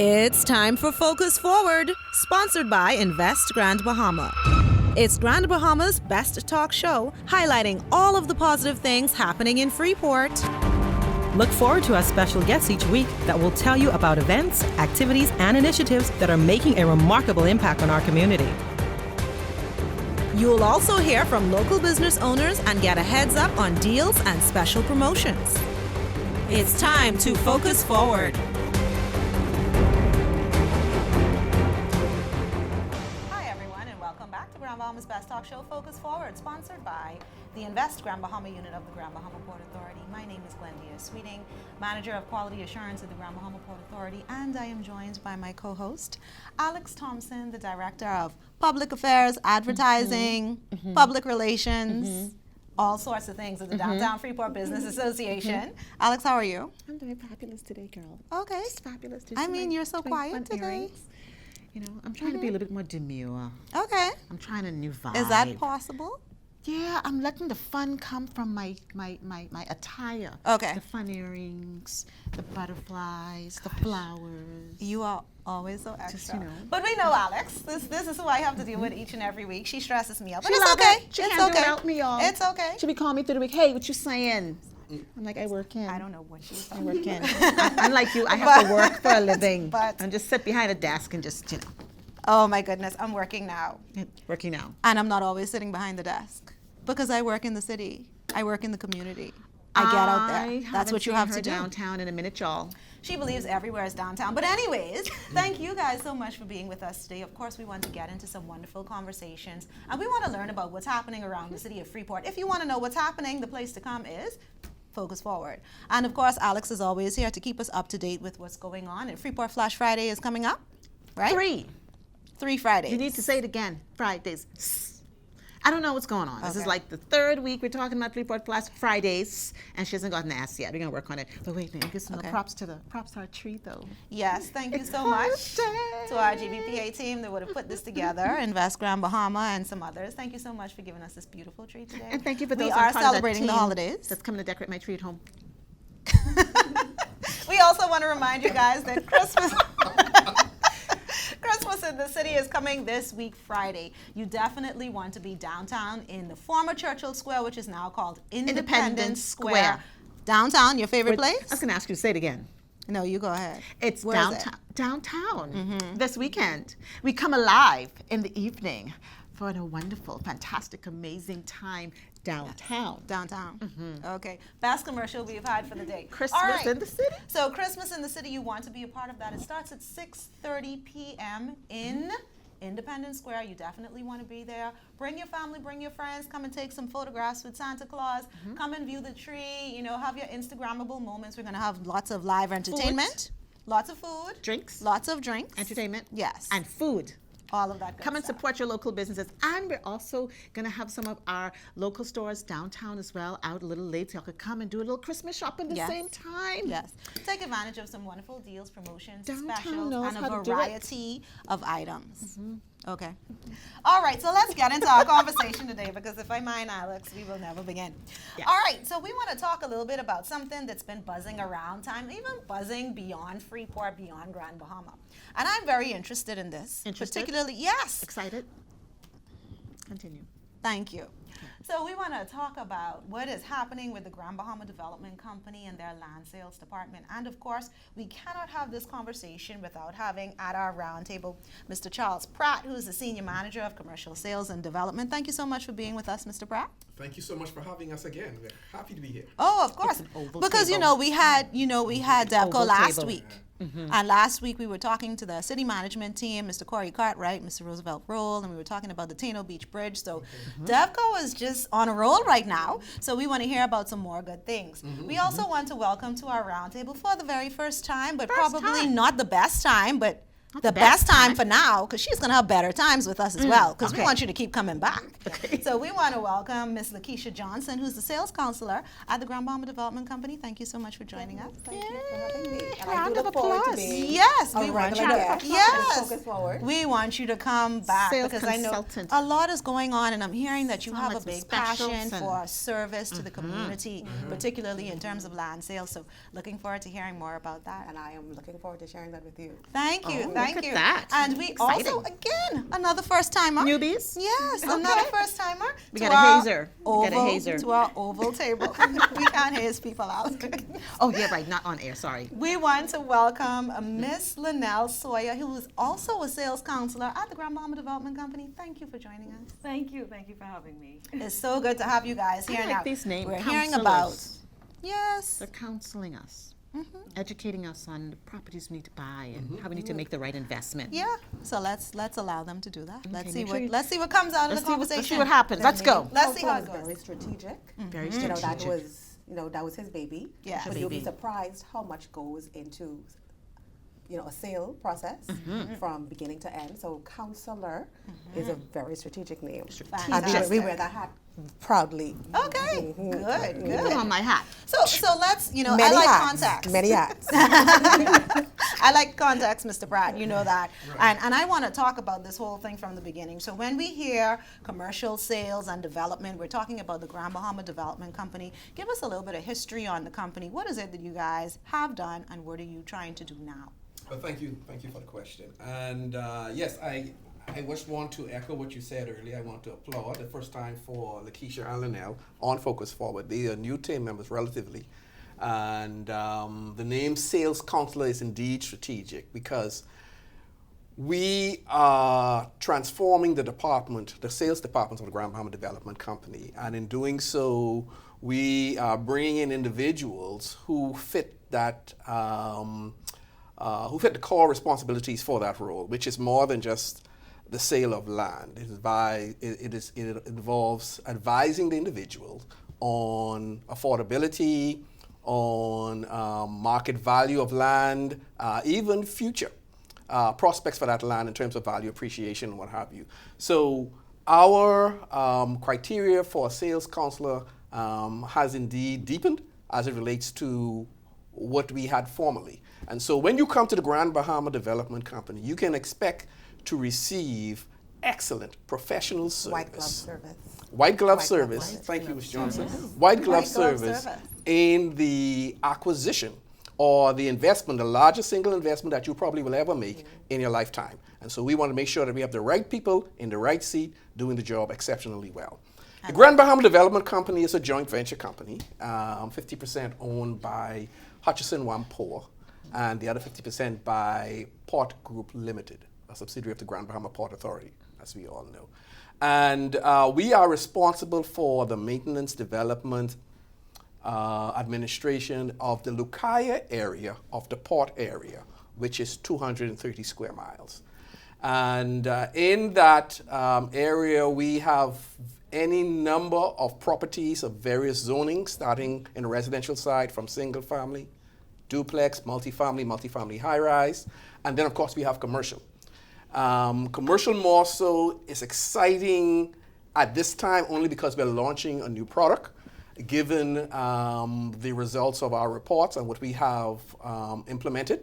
It's time for Focus Forward, sponsored by Invest Grand Bahama. It's Grand Bahama's best talk show, highlighting all of the positive things happening in Freeport. Look forward to our special guests each week that will tell you about events, activities, and initiatives that are making a remarkable impact on our community. You'll also hear from local business owners and get a heads up on deals and special promotions. It's time to Focus Forward. Hi everyone, and welcome back to Grand Bahama's best talk show, Focus Forward, sponsored by the Invest Grand Bahama unit of the Grand Bahama Port Authority. My name is Glendia Sweeting, Manager of Quality Assurance at the Grand Bahama Port Authority, and I am joined by my co-host, Alex Thompson, the Director of Public Affairs, Advertising, Public Relations, all sorts of things at the Downtown Freeport Business Association. Alex, how are you? I'm doing fabulous today, girl. Okay. Just fabulous. I mean, you're so quiet today. Earrings. You know, I'm trying to be a little bit more demure. Okay. I'm trying a new vibe. Is that possible? Yeah, I'm letting the fun come from my attire. Okay. The fun earrings, the butterflies, the flowers. You are always so extra. Just, you know. But we know Alex. This is who I have to deal with each and every week. She stresses me out. But She it's love okay. it. She It's can't okay. do without me, y'all. It's okay. She be calling me through the week. Hey, what you saying? I'm like, I work in. I don't know what she's I talking work in. Unlike you, I have to work for a living. But- and just sit behind a desk and just, you know, Oh my goodness, I'm working now. working out. And I'm not always sitting behind the desk because I work in the city. I work in the community. I get out there. That's what you have to do. Downtown in a minute, y'all. She believes everywhere is downtown. But anyways, thank you guys so much for being with us today. Of course, we want to get into some wonderful conversations. And we want to learn about what's happening around the city of Freeport. If you want to know what's happening, the place to come is Focus Forward. And of course, Alex is always here to keep us up to date with what's going on. And Freeport Flash Friday is coming up, right? Three Fridays. You need to say it again. Fridays. I don't know what's going on. This is Okay. like the third week we're talking about Freeport Flash Fridays, and she hasn't gotten asked yet. We're gonna work on it. But wait, let me give some Okay. props to our tree though. Yes, thank you It's so much birthday. to our GBPA team that would have put this together, Invest Grand Bahama and some others. Thank you so much for giving us this beautiful tree today. And thank you for those We who are part of that celebrating the team holidays. that's coming to decorate my tree at home. We also want to remind you guys that Christmas in the city is coming this week, Friday. You definitely want to be downtown in the former Churchill Square, which is now called Independence Square. Downtown, your favorite I was place? gonna ask you to say it again. No, you go ahead. It's Where is it? downtown this weekend. We come alive in the evening for a wonderful, fantastic, amazing time downtown. Downtown. Okay. Best commercial we've had for the day. Christmas All right. in the city. So Christmas in the city, you want to be a part of that. It starts at 6:30 p.m. in Independence Square. You definitely want to be there. Bring your family, bring your friends. Come and take some photographs with Santa Claus. Come and view the tree. You know, have your Instagrammable moments. We're going to have lots of live entertainment. Lots of food. Drinks. Lots of drinks. Entertainment. Yes. And food. all of that good Come and stuff. support your local businesses. And we're also going to have some of our local stores downtown as well, out a little late, so y'all could come and do a little Christmas shopping at the Yes. same time. Yes. Take advantage of some wonderful deals, promotions, Downtown specials, knows and how a to do it. variety of items. Okay. All right, so let's get into our conversation today, because if I mind Alex, we will never begin. Yes. All right, so we want to talk a little bit about something that's been buzzing around time, even buzzing beyond Freeport, beyond Grand Bahama. And I'm very interested in this. Interested? Particularly, yes. Excited? Continue. Thank you. So we want to talk about what is happening with the Grand Bahama Development Company and their land sales department. And of course, we cannot have this conversation without having at our roundtable Mr. Charles Pratt, who is the Senior Manager of Commercial Sales and Development. Thank you so much for being with us, Mr. Pratt. Thank you so much for having us again. We're happy to be here. Oh, of course. an oval Because, table. we had DevCo oval last table. week. And last week we were talking to the city management team, Mr. Corey Cartwright, Mr. Roosevelt Roll, and we were talking about the Tano Beach Bridge. So DevCo is just on a roll right now. So we want to hear about some more good things. We also want to welcome to our roundtable for the very first time, but First probably time. not the best time, but the best time for now, because she's going to have better times with us as well, because we okay. want you to keep coming back. So we want to welcome Miss Lakeisha Johnson, who's the sales counselor at the Grand Bahama Development Company. Thank you so much for joining us. Thank you for having me. And I Round do of look forward to applause. being Yes, a we want you regular to. guest. Yes, Focus forward. we want you to come back Sales because I know consultant. a lot is going on, and I'm hearing that you Sound have like a some big specials passion and- for service to the community, particularly in terms of land sales. So looking forward to hearing more about that. And I am looking forward to sharing that with you. Thank you, Oh, thank look at you. that. And we also, again, another first timer. Newbies? Yes, another first timer. We to got a our hazer. We got a oval- hazer. To our oval table. We can't haze people out. Oh, yeah, right. Not on air. Sorry. We want to welcome Miss Linnell Sawyer, who is also a sales counselor at the Grand Bahama Development Company. Thank you for joining us. Thank you for having me. It's so good to have you guys here I like now. these names. We're hearing about, Counselors. yes, They're counseling us, educating us on the properties we need to buy and how we need to make the right investment. yeah. So let's allow them to do that. Let's see make sure what you- let's see what comes out of Let's the see what- conversation. let's see what happens. Let's go. Let's see how it Council is very goes. strategic. Very You know, strategic. that was his baby. Yeah. But you'll be Baby. surprised how much goes into, a sale process from beginning to end. So counselor is a very strategic name. Fantastic. We wear that hat proudly. Okay, good, Put good. on my hat. So let's, I Many like hats. contacts. Many hats. I like contacts, Mr. Pratt. You know that. And I want to talk about this whole thing from the beginning. So when we hear commercial sales and development, we're talking about the Grand Bahama Development Company. Give us a little bit of history on the company. What is it that you guys have done, and what are you trying to do now? Well, thank you for the question. And yes, I just want to echo what you said earlier. I want to applaud the first time for Lakeisha and Linnell on Focus Forward. They are new team members relatively. And the name sales counselor is indeed strategic because we are transforming the sales department of the Grand Bahama Development Company. And in doing so, we are bringing in individuals who fit that who fit the core responsibilities for that role, which is more than just the sale of land. It involves advising the individual on affordability, on market value of land, even future prospects for that land in terms of value appreciation and what have you. So our criteria for a sales counselor has indeed deepened as it relates to what we had formerly. And so when you come to the Grand Bahama Development Company, you can expect to receive excellent professional service. White glove service. White glove White service. glove Thank you, Ms. Johnson. service. White glove White glove service service. in the acquisition or the investment, the largest single investment that you probably will ever make in your lifetime. And so we want to make sure that we have the right people in the right seat doing the job exceptionally well. The Grand Bahama Development Company is a joint venture company, 50% owned by Hutchison Whampoa, and the other 50% by Port Group Limited, a subsidiary of the Grand Bahama Port Authority, as we all know. And we are responsible for the maintenance, development, administration of the Lucaya area of the port area, which is 230 square miles. And in that area, we have any number of properties of various zonings, starting in the residential side from single family, duplex, multifamily high-rise, and then of course we have commercial. Commercial more so is exciting at this time only because we're launching a new product, given the results of our reports and what we have implemented.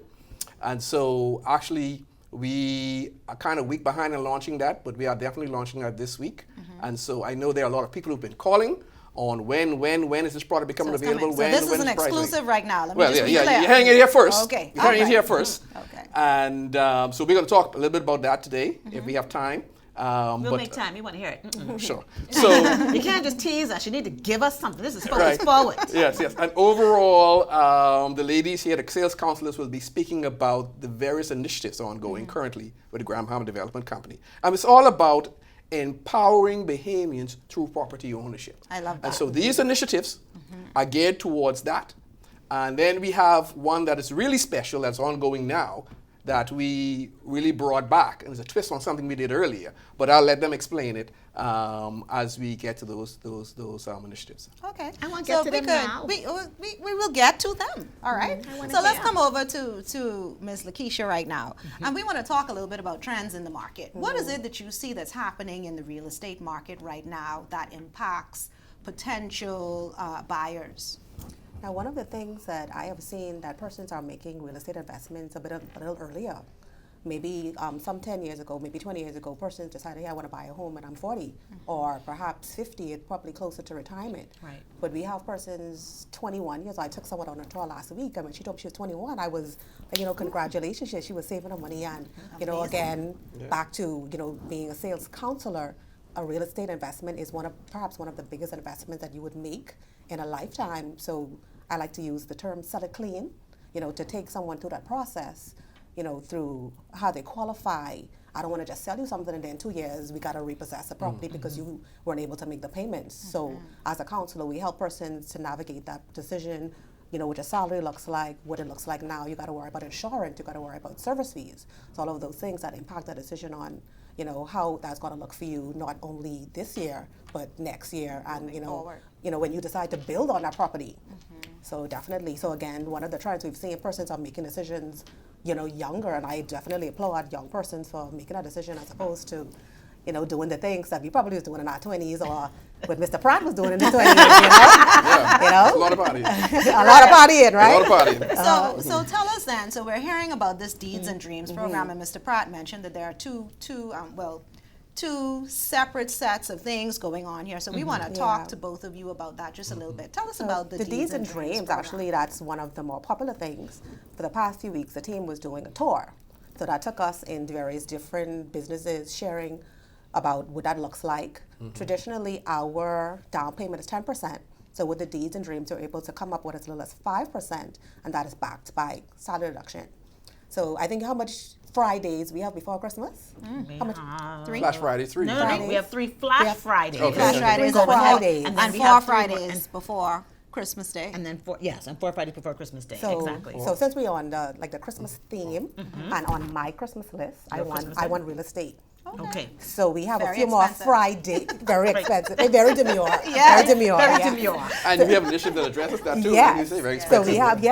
And so actually we are kind of week behind in launching that, but we are definitely launching that this week. And so I know there are a lot of people who've been calling on when is this product becoming So it's available? coming. So this is when an is pricing? exclusive right now. Let me Well, just be yeah, clear. you're hearing it here first. Okay. You're hearing it All here right. first. Okay. And so we're going to talk a little bit about that today, if we have time. We'll make time. You want to hear it. Sure. So, You can't just tease us. You need to give us something. This is Focus Right. Forward. yes. And overall, the ladies here, the sales counselors, will be speaking about the various initiatives ongoing currently with the Grand Bahama Development Company. And it's all about empowering Bahamians through property ownership. I love that. And so these initiatives are geared towards that. And then we have one that is really special that's ongoing now, that we really brought back. And it's a twist on something we did earlier, but I'll let them explain it as we get to those initiatives. Okay. I wanna get to them now. We will get to them. All right. So let's come over to Ms. Lakeisha right now. And we want to talk a little bit about trends in the market. What is it that you see that's happening in the real estate market right now that impacts potential buyers? Now, one of the things that I have seen that persons are making real estate investments a little earlier. Maybe some 10 years ago, maybe 20 years ago, persons decided, hey, I want to buy a home and I'm 40, or perhaps 50, it's probably closer to retirement. Right. But we have persons 21 years. I took someone on a tour last week, and when she told me she was 21, I was like, congratulations, she was saving her money, and, again, back to, being a sales counselor, a real estate investment is perhaps one of the biggest investments that you would make in a lifetime. So I like to use the term sell it clean, to take someone through that process, through how they qualify. I don't want to just sell you something and then 2 years we got to repossess the property because you weren't able to make the payments. So as a counselor, we help persons to navigate that decision, what your salary looks like, what it looks like now. You got to worry about insurance, you got to worry about service fees. So all of those things that impact that decision on, how that's going to look for you, not only this year, but next year, and when you decide to build on that property. So definitely. So again, one of the trends we've seen, persons are making decisions, younger, and I definitely applaud young persons for making that decision as opposed to, doing the things that we probably was doing in our 20s or what Mr. Pratt was doing in his 20s. A lot of partying. A lot of partying, right? A lot of partying. So tell us then. So we're hearing about this Deeds and Dreams program, and Mr. Pratt mentioned that there are two separate sets of things going on here. So we want to talk to both of you about that just a little bit. Tell us about the Deeds and Dreams program. actually, that's one of the more popular things. For the past few weeks, the team was doing a tour. So that took us in various different businesses, sharing about what that looks like. Traditionally, our down payment is 10%. So with the Deeds and Dreams, you're able to come up with as little as 5%, and that is backed by salary reduction. So I think how much Fridays we have before Christmas? How much? 3? Flash Friday, 3. No, we have 3 Flash Fridays. Okay. Flash Fridays Three and Fridays. and we 4 have 3 Fridays before Christmas Day. And then 4 Fridays before Christmas Day. So, Exactly. So since we're on the Christmas theme, and on my Christmas list, I want real estate. Okay. So we have Very a few more expensive. Friday, very expensive, very demure, Yeah. very demure. Very yeah. demure. And we have an initiative that addresses that too. Yes. You say very So expensive. we have,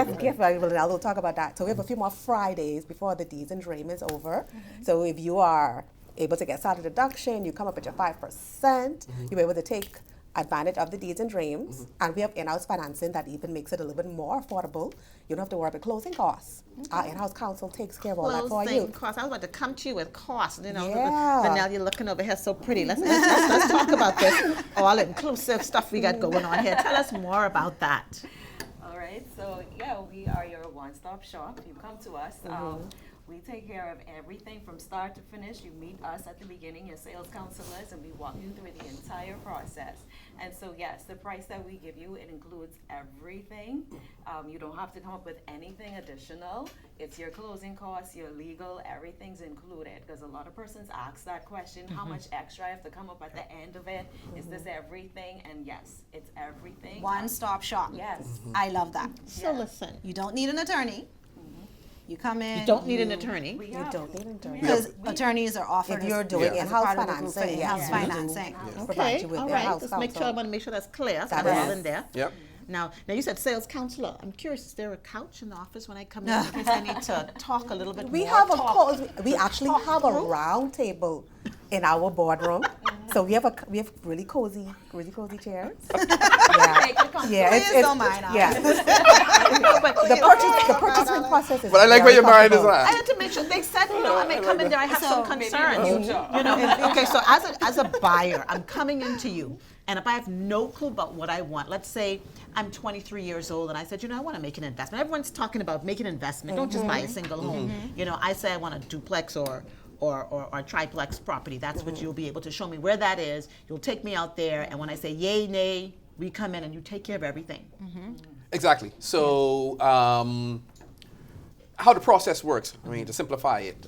I'll talk about that. So we have a few more Fridays before the Deeds and Dreams is over. So if you are able to get salary deduction, you come up with your 5%, you're able to take advantage of the Deeds and Dreams, and we have in-house financing that even makes it a little bit more affordable. You don't have to worry about closing costs. Our in-house counsel takes care of all that for you. Cost. I was about to come to you with cost. Yeah. Vanessa, you're looking over here so pretty. Let's talk about this all-inclusive stuff we got going on here. Tell us more about that. All right, so yeah, we are your one-stop shop. You come to us. We take care of everything from start to finish. You meet us at the beginning, your sales counselors, and we walk you through the entire process. And so yes, the price that we give you, it includes everything. You don't have to come up with anything additional. It's your closing costs, your legal, everything's included. Because a lot of persons ask that question, how much extra I have to come up at the end of it? Is this everything? And yes, it's everything. One-stop shop. Yes. I love that. So listen, You don't need an attorney. You come in. you don't need an attorney. We You have- don't need an attorney. Because attorneys are offered If you're as- doing as a in-house part of the group for financing, in-house yes. financing. Provide you with all their right. house Let's make sure. I counsel. want to make sure that's clear. So That we're all is. in there. Yep. Now you said sales counselor. I'm curious, is there a couch in the office when I come in? Because I need to talk a little bit We more. have a talk. we actually have a round table in our boardroom. So we have really cozy chairs. Yeah, Please don't mind us. yeah. the purchasing process is. But I like where very your mind is comfortable. I at. had to make sure they said, I may come in there. I have some concerns. future. Okay, so as a buyer, I'm coming into you, and if I have no clue about what I want, let's say I'm 23 years old, and I said, I want to make an investment. Everyone's talking about making an investment. Don't just buy a single home. I say I want a duplex or triplex property. That's what you'll be able to show me where that is. You'll take me out there, and when I say yay, nay, we come in and you take care of everything. Exactly. So, how the process works, to simplify it,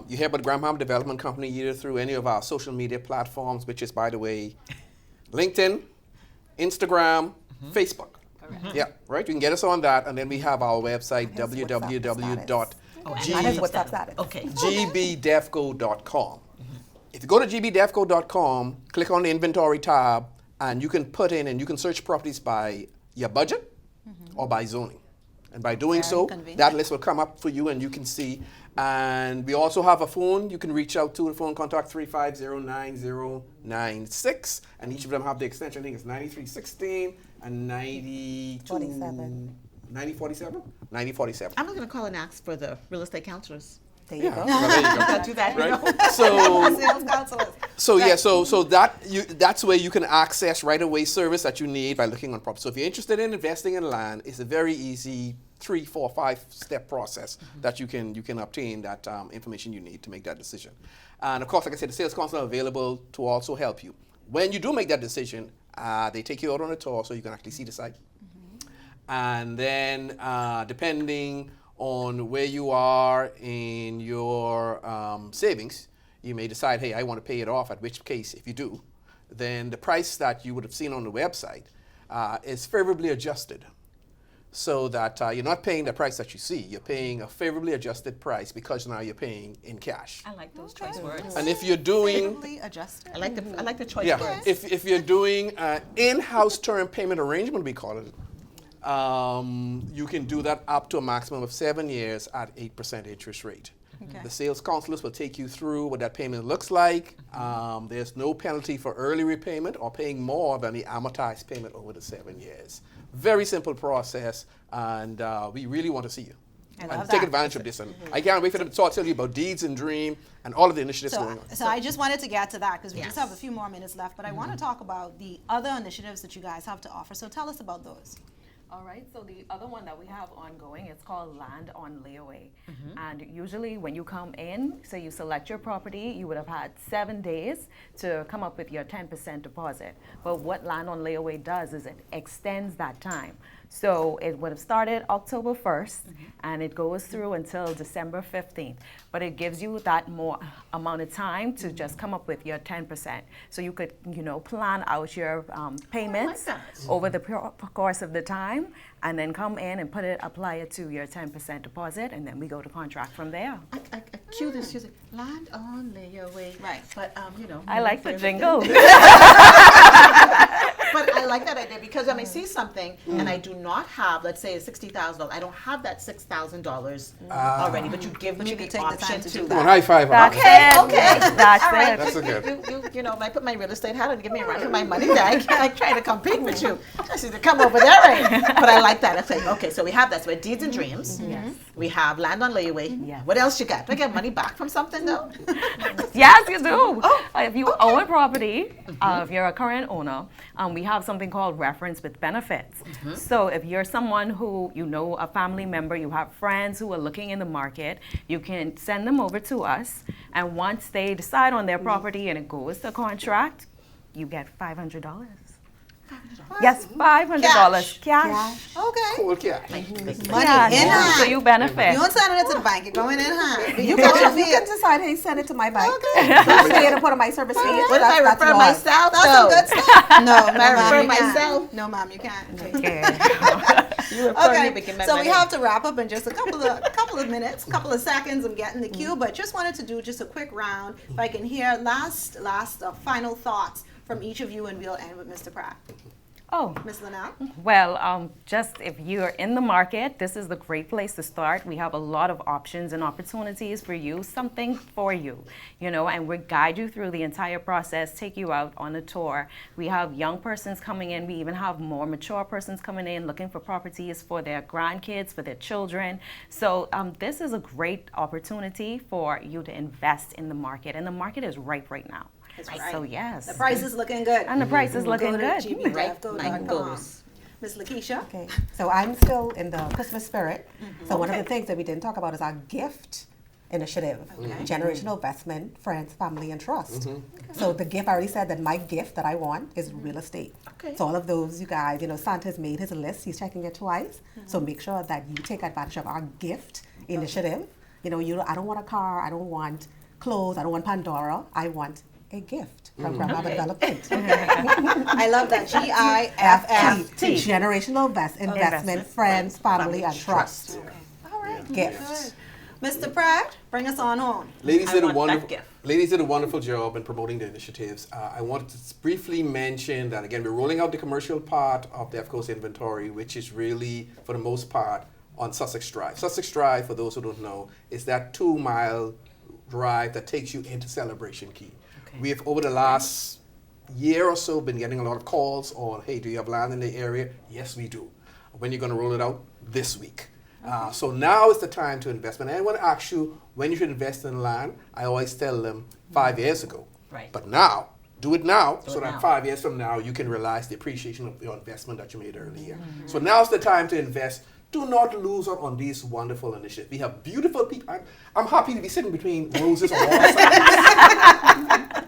you hear about the Grand Bahama Development Company either through any of our social media platforms, which is, by the way, LinkedIn, Instagram, Facebook. Correct. Yeah, right? You can get us on that, and then we have our website, Yes, WhatsApp status. That is what's up status. Okay. gbdefco.com. If you go to gbdefco.com, click on the inventory tab, and you can put in and you can search properties by your budget or by zoning. And by doing Very so, convenient. that list will come up for you and you can see. And we also have a phone you can reach out to. The phone contact 350-9096. And each of them have the extension. I think it's 9316 and 47. 9047? 9047. I'm not going to call and ask for the real estate counselors. There you Yeah, go. well, there you go. I'll do that. Right? You know? Sales counselors. So yeah, so that's where you can access right away service that you need by looking on property. So if you're interested in investing in land, it's a very easy 3, 4, 5 step process that you can obtain that information you need to make that decision. And of course, like I said, the sales counselor are available to also help you. When you do make that decision, they take you out on a tour so you can actually see the site. And then depending on where you are in your savings, you may decide, hey, I want to pay it off, at which case, if you do, then the price that you would have seen on the website is favorably adjusted so that you're not paying the price that you see. You're paying a favorably adjusted price because now you're paying in cash. I like those choice words. And if you're doing... Favorably adjusted. I like the choice Yeah, words. if you're doing in-house term payment arrangement, we call it, you can do that up to a maximum of 7 years at 8% interest rate. Okay. The sales counselors will take you through what that payment looks like. There's no penalty for early repayment or paying more than the amortized payment over the 7 years. Very simple process, and we really want to see you. I love And take that. advantage of this. And I can't wait for them to tell you about Deeds and Dream and all of the initiatives going on. So I just wanted to get to that because we just Yes. have a few more minutes left, but I want to talk about the other initiatives that you guys have to offer. So tell us about those. All right, so the other one that we have ongoing, it's called Land on Layaway. And usually when you come in, so you select your property, you would have had 7 days to come up with your 10% deposit. But what Land on Layaway does is it extends that time. So it would have started October 1st and it goes through until December 15th. But it gives you that more amount of time to just come up with your 10%. So you could, plan out your payments that. over the course of the time and then come in and apply it to your 10% deposit, and then we go to contract from there. I cue this music. Land on layaway. Right. But I like the jingle. But I like that idea because I may see something and I do not have, let's say, $60,000. I don't have that $6,000 already, but you give me you the could take the option time to to. do Come on, high five. That's Okay, it. okay. That's All right. it. That's a good. You know, I put my real estate hat on and give me a run for my money there. I can't try to compete with you. I see to come over there, right? But I like that. I say, okay, so we have that. So we have Deeds and Dreams. Yes. We have Land on Layaway. Yes. What else you got? Do I get money back from something though? Yes, you do. If you own a property, if you're a current owner, we have something called reference with benefits. So if you're someone who, a family member, you have friends who are looking in the market, you can send them over to us. And once they decide on their property and it goes to contract, you get $500. Yes, $500 cash. Okay. Cool cash. Money Yeah, in hand. so you benefit. You don't send it to the bank. You're going in hand. You can decide, hey, send it to my bank. Pay it and put on my service fee. What if I That's refer yours. myself That's some though? good stuff. No, I refer you can't. myself. No, ma'am, you can't. You refer me, Okay, but get my so we money. have to wrap up in just a couple of minutes, couple of seconds. I'm getting the cue, but just wanted to do just a quick round. If I can hear last final thoughts from each of you, and we'll end with Mr. Pratt. Oh, Ms. Linnell? well, just if you're in the market, this is the great place to start. We have a lot of options and opportunities for you, something for you, and we guide you through the entire process, take you out on a tour. We have young persons coming in. We even have more mature persons coming in looking for properties for their grandkids, for their children. So this is a great opportunity for you to invest in the market, and the market is ripe right now. It's Right. right. So yes. The price is looking good. And the price is looking Go to good. gbdefco.com. goes. Ms. Lakeisha? Okay, so I'm still in the Christmas spirit. So one of the things that we didn't talk about is our gift initiative, generational investment, friends, family, and trust. So the gift, I already said that my gift that I want is real estate. Okay. So all of those, you guys, Santa's made his list. He's checking it twice. So make sure that you take advantage of our gift initiative. I don't want a car. I don't want clothes. I don't want Pandora. I want a gift from Grand Bahama Development. I love that. GIFFT. Generational investment, friends, family, and trust. All right. Gift. Good. Mr. Pratt, bring us on home. Ladies I did a want that wonderful. gift. Ladies did a wonderful job in promoting the initiatives. I wanted to briefly mention that again we're rolling out the commercial part of the F-Coast inventory, which is really for the most part on Sussex Drive. Sussex Drive, for those who don't know, is that 2-mile drive that takes you into Celebration Key. Okay. We have over the last year or so been getting a lot of calls on, hey, do you have land in the area? Yes, we do. When are you going to roll it out? This week. So now is the time to invest. When anyone asks you when you should invest in land, I always tell them 5 years ago. Right. But now, do it now, so it that now. 5 years from now you can realize the appreciation of your investment that you made earlier. So now's the time to invest. Do not lose out on these wonderful initiatives. We have beautiful people. I'm happy to be sitting between roses on all sides.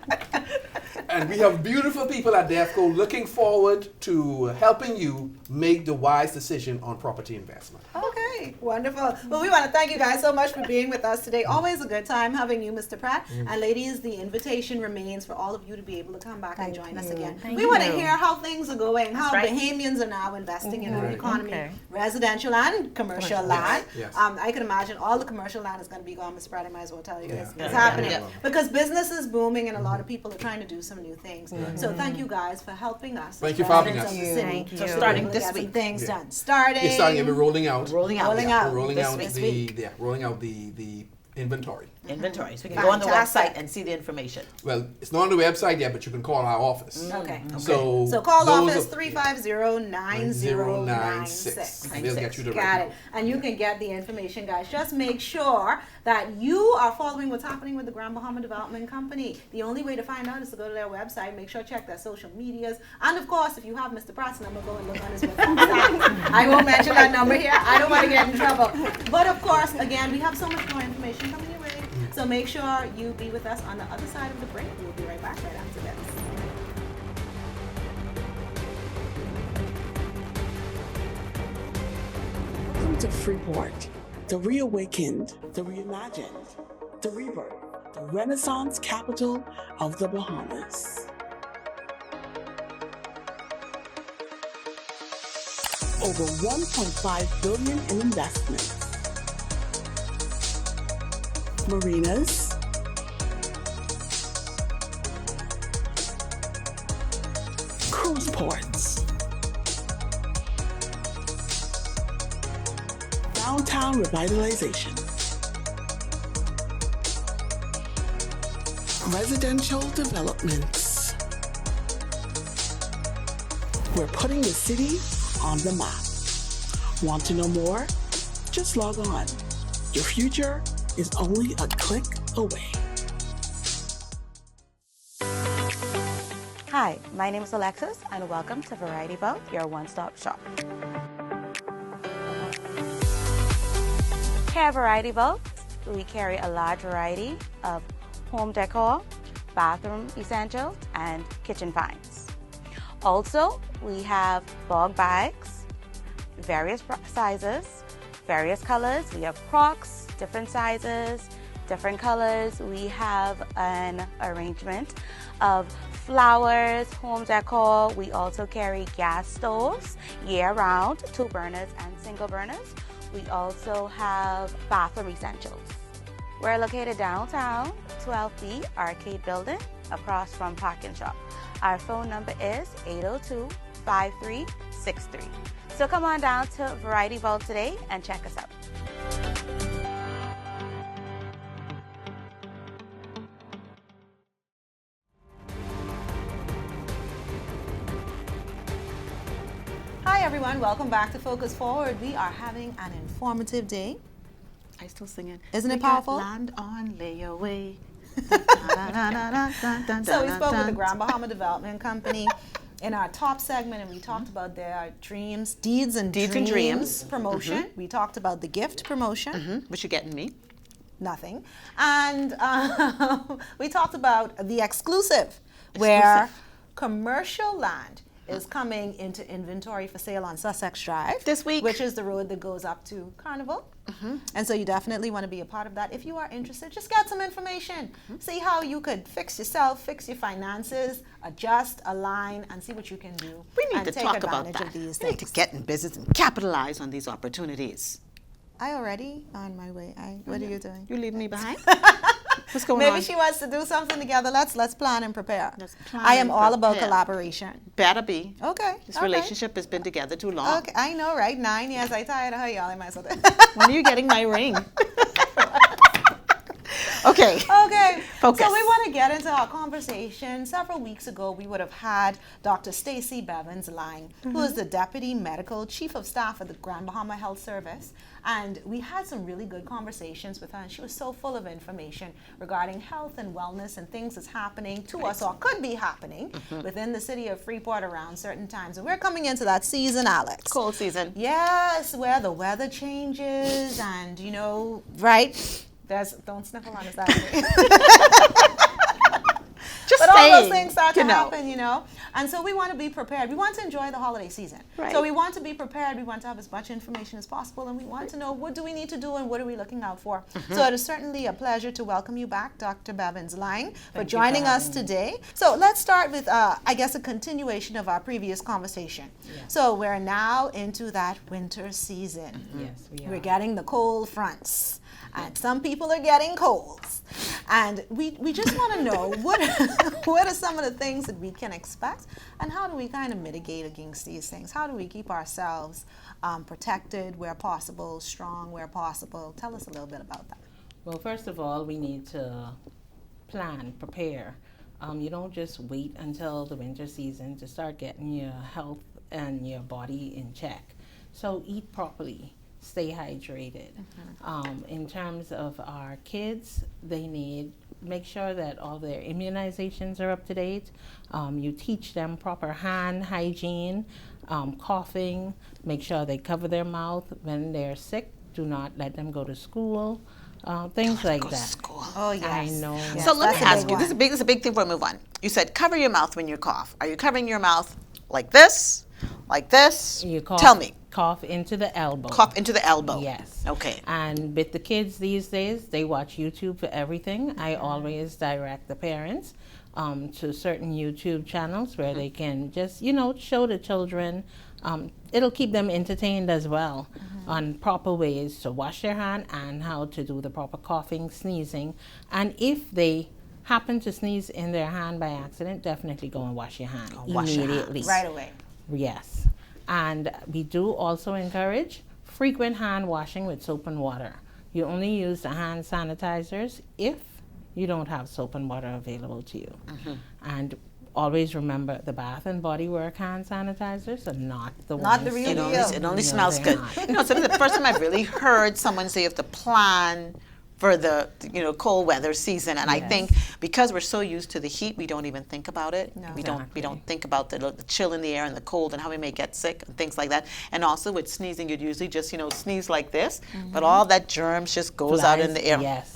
And we have beautiful people at DEFCO looking forward to helping you make the wise decision on property investment. Okay, wonderful. Well, we want to thank you guys so much for being with us today. Always a good time having you, Mr. Pratt. And ladies, the invitation remains for all of you to be able to come back and join us again. We want to hear how things are going, how right. Bahamians are now investing in our Right. economy, Okay. residential and commercial land. Yes. I can imagine all the commercial land is going to be gone, Mr. Pratt. I might as well tell you it's Yeah. happening. Yeah. Because business is booming and a lot of people are trying to do some new things. So thank you guys for helping us. Thank as you for having residents us. of the city, Thank you. to be Starting able to this get some week. things Yeah. done. Starting. It's starting and we're rolling out. Rolling out. Rolling yeah. out. We're rolling this out week. rolling out the inventory. Inventory. So you can go on the Fantastic. website and see the information. Well, it's not on the website yet, but you can call our office. Okay. So Call those office are- 350-9096. And they'll get you the Got right it. And you can get the information, guys. Just make sure that you are following what's happening with the Grand Bahama Development Company. The only way to find out is to go to their website. Make sure to check their social medias. And of course, if you have Mr. Pratt's number, go and look on his website. I won't mention that number here. I don't want to get in trouble. But of course, again, we have so much more information coming your way. So make sure you be with us on the other side of the break. We'll be right back right after this. Welcome to Freeport, the reawakened, the reimagined, the rebirth, the Renaissance capital of the Bahamas. Over $1.5 billion in investments. Marinas, cruise ports, downtown revitalization, residential developments. We're putting the city on the map. Want to know more? Just log on. Your future is only a click away. Hi, my name is Alexis, and welcome to Variety Boat, your one-stop shop. Here at Variety Boat, we carry a large variety of home decor, bathroom essentials, and kitchen finds. Also, we have bag bags, various sizes, various colors. We have Crocs, different sizes, different colors. We have an arrangement of flowers, home decor. We also carry gas stoves year-round, 2 burners and single burners. We also have bathroom essentials. We're located downtown, 12B Arcade Building, across from Park and Shop. Our phone number is 802-5363. So come on down to Variety Vault today and check us out. Hi everyone, welcome back to Focus Forward. We are having an informative day. I still sing it. Isn't it We got powerful? Land on layaway. So we spoke with the Grand Bahama Development Company in our top segment, and we talked about their dreams, deeds and dreams promotion. We talked about the gift promotion. What you getting me? Nothing. And we talked about the exclusive, where commercial land is coming into inventory for sale on Sussex Drive This week. which is the road that goes up to Carnival. And so you definitely want to be a part of that. If you are interested, just get some information. See how you could fix yourself, fix your finances, adjust, align, and see what you can do. We need and to take talk about advantage that. of these We need to things. get in business and capitalize on these opportunities. I already on my way. What are you doing? You leave me behind? What's going Maybe on? she wants to do something together. Let's plan and prepare. Let's plan I am and all about prepare. collaboration. Better be. Okay. This all right. relationship has been together too long. Okay, I know, right? 9 years. I tired of her, y'all. I might as well. When are you getting my ring? Okay. Okay, Focus. so we want to get into our conversation. Several weeks ago, we would have had Dr. Stacy Bevins Lang, who is the Deputy Medical Chief of Staff at the Grand Bahama Health Service. And we had some really good conversations with her, and she was so full of information regarding health and wellness and things that's happening to us or could be happening within the city of Freeport around certain times. And we're coming into that season, Alex. Cold season. Yes, where the weather changes and, right? Don't sniffle on the side of me. Just But all saying, those things start to you know. happen, And so we want to be prepared. We want to enjoy the holiday season. Right. So we want to be prepared. We want to have as much information as possible. And we want to know, what do we need to do and what are we looking out for? So it is certainly a pleasure to welcome you back, Dr. Bevins Lang, for joining us today. So let's start with, I guess, a continuation of our previous conversation. Yes. So we're now into that winter season. Yes, we are. We're getting the cold fronts. And some people are getting colds. And we just want to know what are some of the things that we can expect and how do we kind of mitigate against these things? How do we keep ourselves protected where possible, strong where possible? Tell us a little bit about that. Well, first of all, we need to plan, prepare. You don't just wait until the winter season to start getting your health and your body in check. So eat properly. Stay hydrated. In terms of our kids, make sure that all their immunizations are up to date. You teach them proper hand hygiene, coughing, make sure they cover their mouth when they're sick. Do not let them go to school. Things like that. Oh, yes. I know. Yes, So let that's me a ask big you, one. this is a big thing before we move on. You said cover your mouth when you cough. Are you covering your mouth like this? Like this? You cough, Tell me. Cough into the elbow. Cough into the elbow. Yes. Okay. And with the kids these days, they watch YouTube for everything. I always direct the parents to certain YouTube channels where they can just, show the children. It'll keep them entertained as well on proper ways to wash their hand and how to do the proper coughing, sneezing. And if they happen to sneeze in their hand by accident, definitely go and wash your hand wash your immediately. Right away. Yes. And we do also encourage frequent hand washing with soap and water. You only use the hand sanitizers if you don't have soap and water available to you. And always remember, the Bath and Body Works hand sanitizers are not the Not ones. the real It deal. only No, smells they're good. not. So this is the first time I've really heard someone say you have to plan for the cold weather season, and I Yes. think because we're so used to the heat, we don't even think about it. No. We don't Exactly. think about the chill in the air and the cold and how we may get sick and things like that. And also with sneezing, you'd usually just sneeze like this, but all that germs just goes out in the air. Yes,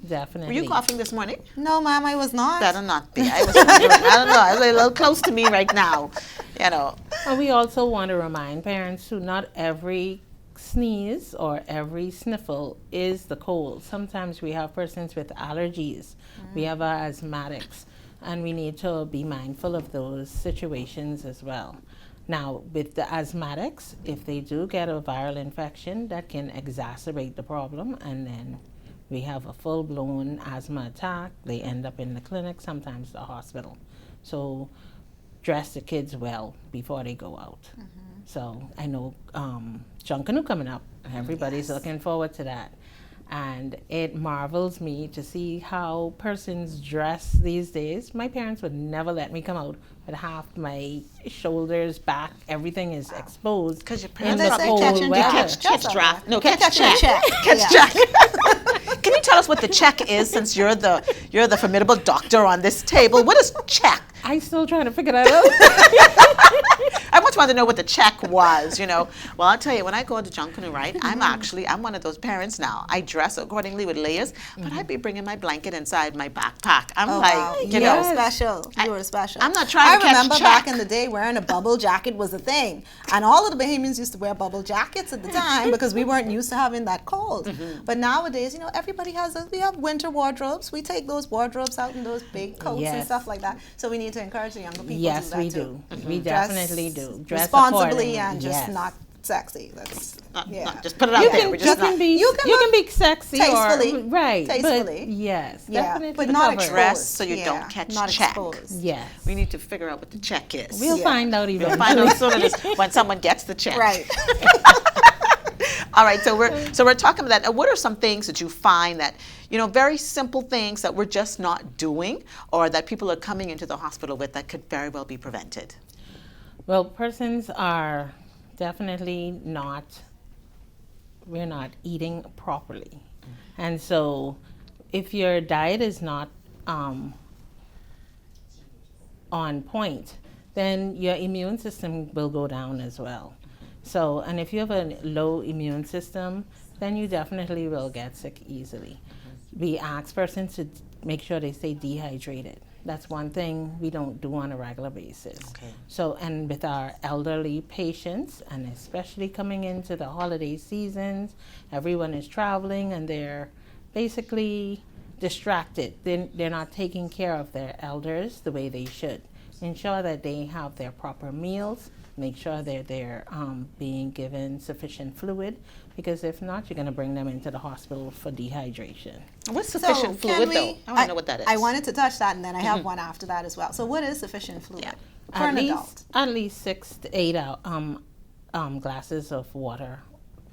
definitely. Were you coughing this morning? No, ma'am, I was not. Better not be. I was wondering. I don't know. It's a little close to me right now. And we also want to remind parents too, not every sneeze or every sniffle is the cold. Sometimes we have persons with allergies. We have our asthmatics, and we need to be mindful of those situations as well. Now, with the asthmatics, if they do get a viral infection, that can exacerbate the problem, and then we have a full-blown asthma attack. They end up in the clinic, sometimes the hospital. So dress the kids well before they go out. So I know Junkanoo coming up. Everybody's looking forward to that. And it marvels me to see how persons dress these days. My parents would never let me come out with half my shoulders, back, everything is exposed. Because your in parents the they say cold catching weather. jackets. catch draft. No, Catch catch a check. check. Catch Yeah. check. Can you tell us what the check is, since you're the formidable doctor on this table? What is check? I'm still trying to figure that out. I much want to know what the check was, Well, I'll tell you, when I go to Junkanoo, right, I'm one of those parents now. I dress accordingly with layers, but I'd be bringing my blanket inside my backpack. I'm Oh, like, wow. you You know. were special. You were special. I'm not trying to catch I remember check. back in the day wearing a bubble jacket was a thing. And all of the Bahamians used to wear bubble jackets at the time because we weren't used to having that cold. But nowadays, everybody we have winter wardrobes. We take those wardrobes out in those big coats and Yes. stuff like that. So we need to encourage the younger people Yes, to do that we too. do. We Dress definitely do. Dress responsibly accordingly. and just Yes. not sexy. That's Not just put it out You there. can, We're you just can not, be you can you look can be sexy tastefully. or right, Tastefully. but yes, Yeah, definitely but not covered. dress exposed. so you Yeah, don't catch not check. exposed. Yes, we need to figure out what the check is. we'll Yeah. find out We'll eventually. find out soon as when someone gets the check. Right. All right, so we're talking about that. What are some things that you find that, very simple things that we're just not doing, or that people are coming into the hospital with that could very well be prevented? Well, persons are definitely we're not eating properly. And so if your diet is not on point, then your immune system will go down as well. So, and if you have a low immune system, then you definitely will get sick easily. We ask persons to make sure they stay dehydrated. That's one thing we don't do on a regular basis. Okay. So, and with our elderly patients, and especially coming into the holiday seasons, everyone is traveling and they're basically distracted. They're not taking care of their elders the way they should. Ensure that they have their proper meals. Make sure that they're being given sufficient fluid, because if not, you're going to bring them into the hospital for dehydration. What's sufficient can fluid, we- though? I want to know what that is. I wanted to touch that, and then I have one after that as well. So what is sufficient fluid Yeah. for an adult? At least 6 to 8 glasses of water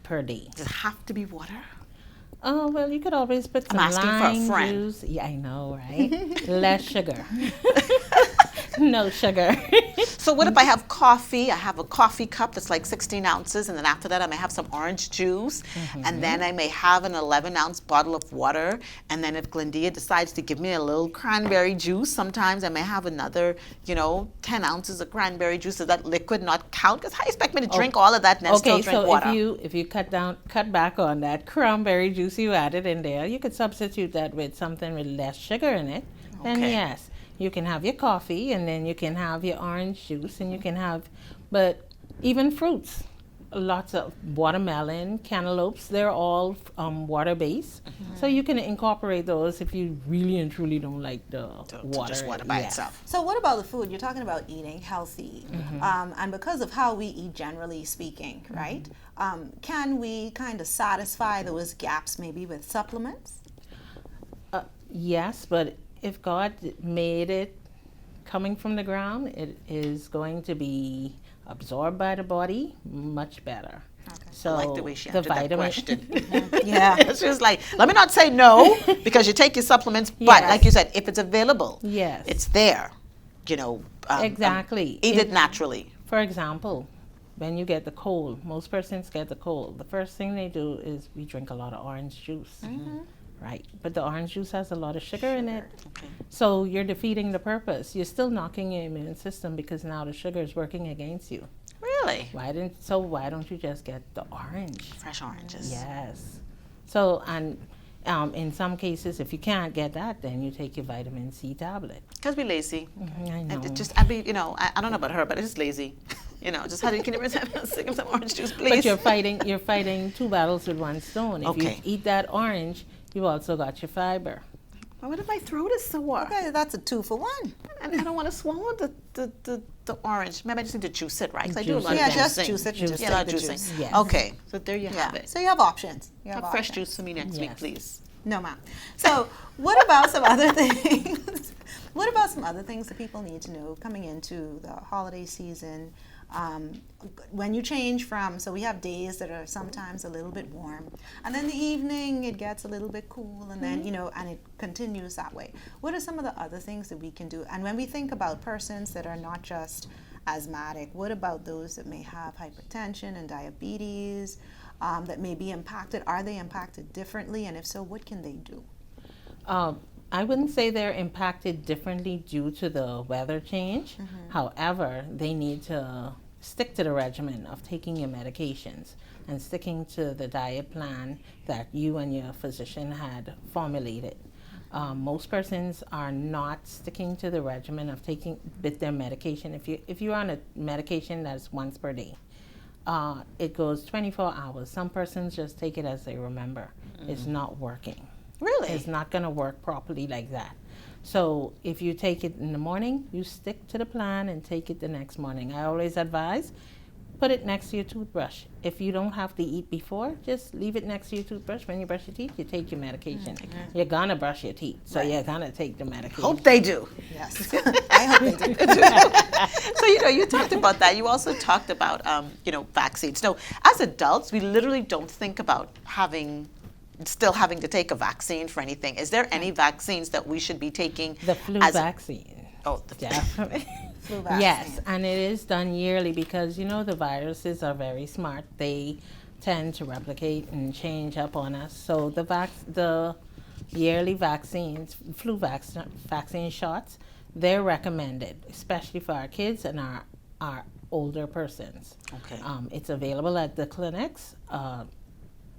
per day. Does it have to be water? Oh, well, you could always put some I'm asking for a lime friend. juice. Yeah, I know, right? Less sugar. No sugar. So what if I have coffee? I have a coffee cup that's like 16 ounces, and then after that I may have some orange juice, and then I may have an 11-ounce bottle of water, and then if Glendia decides to give me a little cranberry juice, sometimes I may have another, 10 ounces of cranberry juice. Does that liquid not count? Because how you expect me to drink all of that and then still drink so water? if you cut back on that cranberry juice you added in there, you could substitute that with something with less sugar in it. Then Okay. yes, you can have your coffee, and then you can have your orange juice, and you can have, but even fruits, lots of watermelon, cantaloupes, they're all water-based. So you can incorporate those if you really and truly don't like the water. Just water by Yeah. itself. So what about the food? You're talking about eating healthy, and because of how we eat, generally speaking, right? Can we kind of satisfy those gaps maybe with supplements? Yes, but if God made it coming from the ground, it is going to be absorbed by the body much better. So I like the way she answered that question. Yeah. She was like, let me not say no, because you take your supplements, but Yes. like you said, if it's available, Yes. it's there, Exactly. eat it naturally. For example, when you get the cold, most persons get the cold. The first thing they do is we drink a lot of orange juice. Right, but the orange juice has a lot of sugar in it. Okay. So you're defeating the purpose. You're still knocking your immune system because now the sugar is working against you. Really? Why don't you just get the orange? Fresh oranges. Yes. So, and in some cases, if you can't get that, then you take your vitamin C tablet. Because we're lazy. I know. And it just, I don't know about her, but it's just lazy. Just can you bring some orange juice, please? But you're fighting two battles with one stone. If Okay. you eat that orange, you've also got your fiber. What if my throat is sore? Okay, that's a 2 for 1. And I don't want to swallow the orange. Maybe I just need to juice it, right? 'Cause I do a Juice lot it. of Yeah, juicing. just juice it and just Yeah, a lot take of the juicing. juice. Yes. Okay, so there you have it. So you have options. You Have have fresh options. juice for me next week, Yes. please. No, ma'am. So what about some other things? What about some other things that people need to know coming into the holiday season? When you change from, so we have days that are sometimes a little bit warm, and then the evening it gets a little bit cool, and then, and it continues that way. What are some of the other things that we can do? And when we think about persons that are not just asthmatic, what about those that may have hypertension and diabetes, that may be impacted? Are they impacted differently? And if so, what can they do? I wouldn't say they're impacted differently due to the weather change. However, they need to stick to the regimen of taking your medications and sticking to the diet plan that you and your physician had formulated. Most persons are not sticking to the regimen of taking with their medication. If you're on a medication that's once per day, it goes 24 hours. Some persons just take it as they remember. It's not working. Really? It's not going to work properly like that. So if you take it in the morning, you stick to the plan and take it the next morning. I always advise put it next to your toothbrush. If you don't have to eat before, just leave it next to your toothbrush. When you brush your teeth, you take your medication. You're gonna brush your teeth, so you're gonna take the medication. Hope they do. Yes, I hope they do. So, you talked about that. You also talked about, vaccines. So, as adults, we literally don't think about still having to take a vaccine for anything. Is there any vaccines that we should be taking? The flu vaccine. Definitely. Flu vaccine. Yes, and it is done yearly because, the viruses are very smart. They tend to replicate and change up on us. So the yearly vaccines, flu vaccine shots, they're recommended, especially for our kids and our older persons. Okay. It's available at the clinics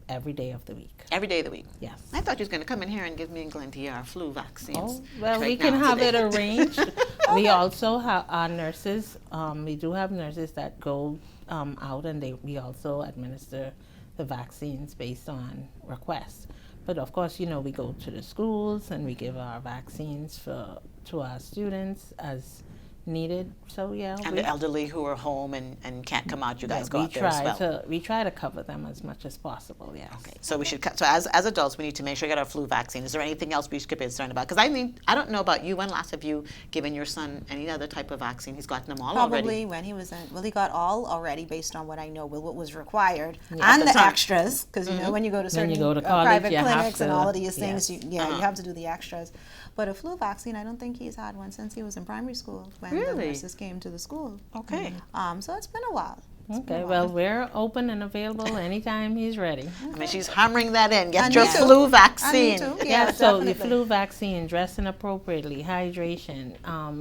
every day of the week. Every day of the week? Yes. I thought you was going to come in here and give me and Glendia our flu vaccines. Oh, well, right we can now have today. it arranged. We also have our nurses. We do have nurses that go out and we also administer the vaccines based on requests. But of course, we go to the schools and we give our vaccines to our students as needed. So And the elderly who are home and can't come out, you guys go out there as well. We try to cover them as much as possible. Yes. Okay, so we should. So as adults, we need to make sure we get our flu vaccine. Is there anything else we should be concerned about? Because I don't know about you. When last have you given your son any other type of vaccine? He's gotten them all already. Probably when he was he got all already based on what I know, what was required, At and the the time. extras, because when you go to certain you go to college, private you have clinics and to- all of these things, yes. you have to do the extras. But a flu vaccine, I don't think he's had one since he was in primary school when the Really? nurses came to the school. Okay. So it's been a while. Okay, well, we're open and available anytime he's ready. I mean, she's hammering that in. Get And your me too. flu And vaccine. me too. Yeah, so the definitely. flu vaccine, dressing appropriately, hydration,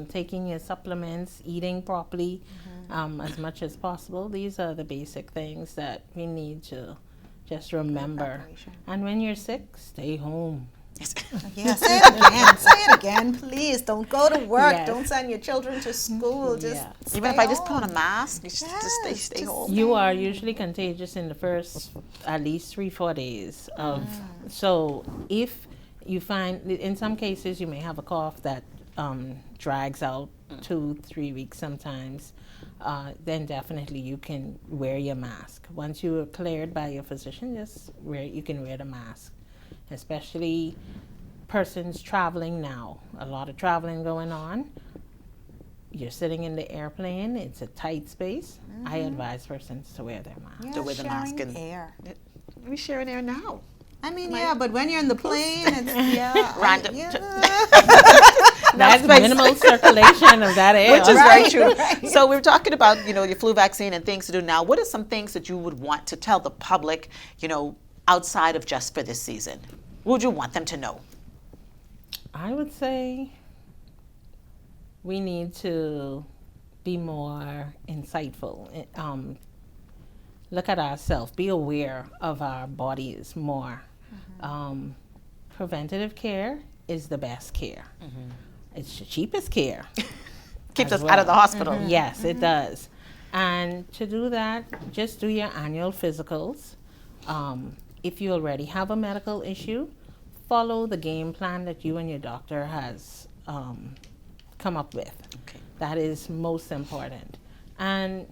taking your supplements, eating properly as much as possible. These are the basic things that we need to just remember. preparation. And when you're sick, stay home. Yeah, say it again. Say it again, please. Don't go to work. Yes. Don't send your children to school. Just Yeah. Even if stay I just put on home. a mask, you should just Yes, stay just home. You are usually contagious in the first at least 3-4 days of. So if you find, in some cases, you may have a cough that drags out 2-3 weeks sometimes. Then definitely you can wear your mask. Once you are cleared by your physician, you can wear the mask, especially persons traveling now. A lot of traveling going on. You're sitting in the airplane. It's a tight space. I advise persons to wear their mask. Yeah, To wear the mask sharing and- air. We sharing air now. I mean, but when you're in the plane, it's Random. That's minimal circulation of that air. Which is very true. So we're talking about, your flu vaccine and things to do now. What are some things that you would want to tell the public, outside of just for this season? What would you want them to know? I would say we need to be more insightful. Look at ourselves. Be aware of our bodies more. Preventative care is the best care. It's the cheapest care. Keeps as us out of the well. hospital. Yes, it does. And to do that, just do your annual physicals. If you already have a medical issue, follow the game plan that you and your doctor has come up with. Okay. That is most important. And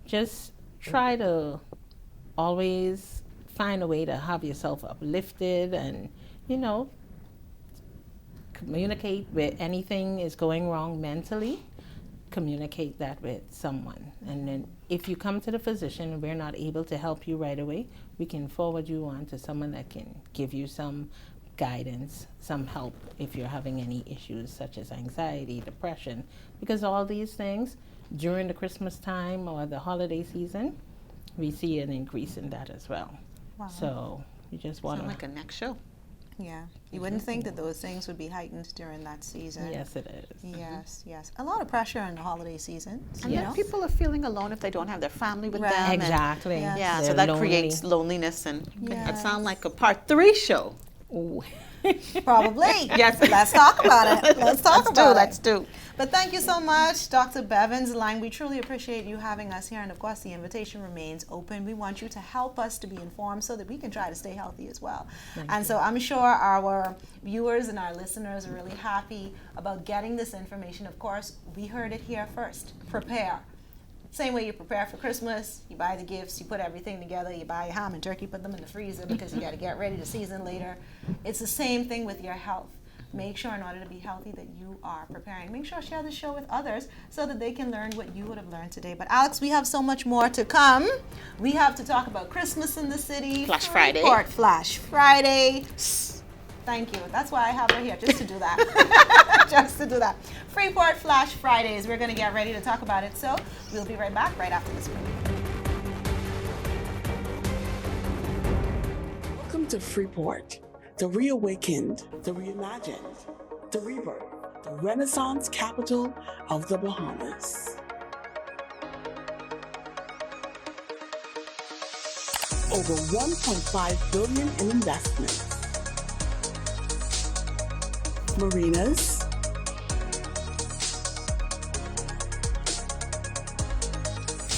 just try to always find a way to have yourself uplifted and, communicate with anything is going wrong mentally. Communicate that with someone. And then if you come to the physician and we're not able to help you right away, we can forward you on to someone that can give you some guidance, some help if you're having any issues such as anxiety, depression, because all these things during the Christmas time or the holiday season, we see an increase in that as well. Wow. So you just want Sound to. like a next show. Yeah, you wouldn't think that those things would be heightened during that season. Yes, it is. Yes. A lot of pressure in the holiday season. And you then know? people are feeling alone if they don't have their family with Right. them. and- Exactly. Yeah. Yeah, so They're that lonely. creates loneliness, and that Yes. sounds like a part 3 show. Ooh. Probably. Yes. Let's talk about it. Let's talk about it. Let's do. But thank you so much, Dr. Bevins Lang. We truly appreciate you having us here. And of course, the invitation remains open. We want you to help us to be informed so that we can try to stay healthy as well. So I'm sure our viewers and our listeners are really happy about getting this information. Of course, we heard it here first. Prepare. Same way you prepare for Christmas, you buy the gifts, you put everything together, you buy ham and turkey, put them in the freezer because you got to get ready to season later. It's the same thing with your health. Make sure in order to be healthy that you are preparing. Make sure share the show with others so that they can learn what you would have learned today. But Alex, we have so much more to come. We have to talk about Christmas in the city. Flash Friday. Freeport Flash Friday. Thank you. That's why I have her here, just to do that. Just to do that. Freeport Flash Fridays. We're going to get ready to talk about it. So we'll be right back right after this break. Welcome to Freeport, the reawakened, the reimagined, the rebirth, the Renaissance capital of the Bahamas. Over $1.5 billion in investments. Marinas,